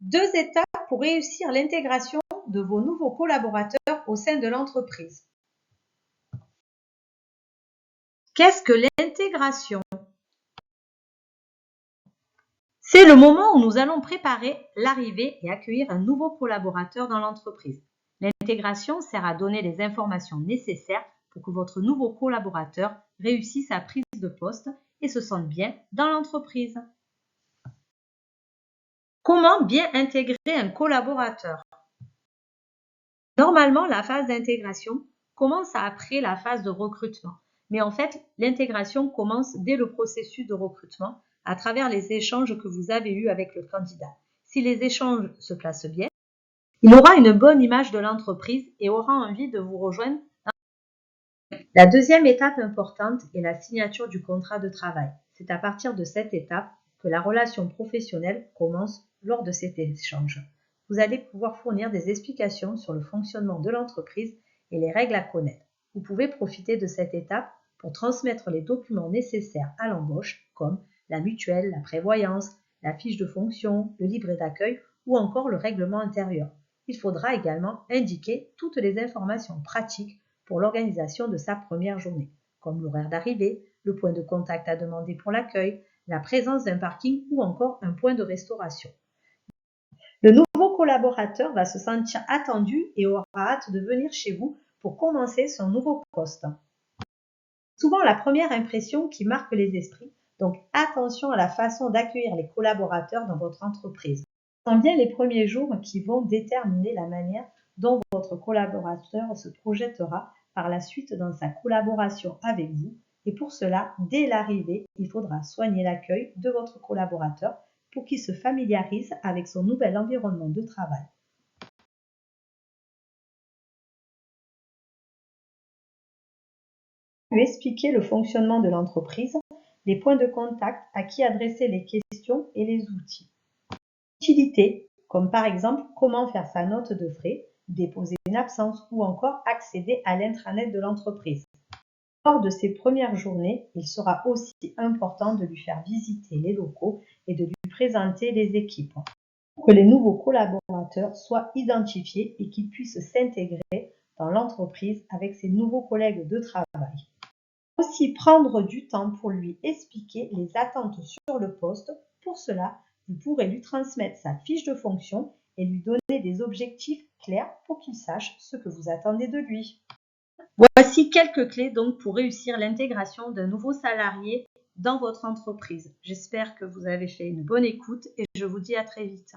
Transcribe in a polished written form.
2 étapes pour réussir l'intégration de vos nouveaux collaborateurs au sein de l'entreprise. Qu'est-ce que l'intégration? C'est le moment où nous allons préparer l'arrivée et accueillir un nouveau collaborateur dans l'entreprise. L'intégration sert à donner les informations nécessaires pour que votre nouveau collaborateur réussisse sa prise de poste et se sente bien dans l'entreprise. Comment bien intégrer un collaborateur? Normalement, la phase d'intégration commence après la phase de recrutement. Mais en fait, l'intégration commence dès le processus de recrutement à travers les échanges que vous avez eus avec le candidat. Si les échanges se placent bien, il aura une bonne image de l'entreprise et aura envie de vous rejoindre. La deuxième étape importante est la signature du contrat de travail. C'est à partir de cette étape que la relation professionnelle commence lors de cet échange. Vous allez pouvoir fournir des explications sur le fonctionnement de l'entreprise et les règles à connaître. Vous pouvez profiter de cette étape pour transmettre les documents nécessaires à l'embauche, comme la mutuelle, la prévoyance, la fiche de fonction, le livret d'accueil ou encore le règlement intérieur. Il faudra également indiquer toutes les informations pratiques pour l'organisation de sa première journée, comme l'horaire d'arrivée, le point de contact à demander pour l'accueil, la présence d'un parking ou encore un point de restauration. Le nouveau collaborateur va se sentir attendu et aura hâte de venir chez vous pour commencer son nouveau poste. Souvent la première impression qui marque les esprits, donc attention à la façon d'accueillir les collaborateurs dans votre entreprise. Ce sont bien les premiers jours qui vont déterminer la manière dont votre collaborateur se projettera par la suite dans sa collaboration avec vous. Et pour cela, dès l'arrivée, il faudra soigner l'accueil de votre collaborateur pour qu'il se familiarise avec son nouvel environnement de travail. Lui expliquer le fonctionnement de l'entreprise, les points de contact, à qui adresser les questions et les outils. Utilité, comme par exemple comment faire sa note de frais, déposer une absence ou encore accéder à l'intranet de l'entreprise. Lors de ses premières journées, il sera aussi important de lui faire visiter les locaux et de lui présenter les équipes, pour que les nouveaux collaborateurs soient identifiés et qu'ils puissent s'intégrer dans l'entreprise avec ses nouveaux collègues de travail. Aussi prendre du temps pour lui expliquer les attentes sur le poste. Pour cela, vous pourrez lui transmettre sa fiche de fonction et lui donner des objectifs clairs pour qu'il sache ce que vous attendez de lui. Voici quelques clés donc pour réussir l'intégration d'un nouveau salarié dans votre entreprise. J'espère que vous avez fait une bonne écoute et je vous dis à très vite.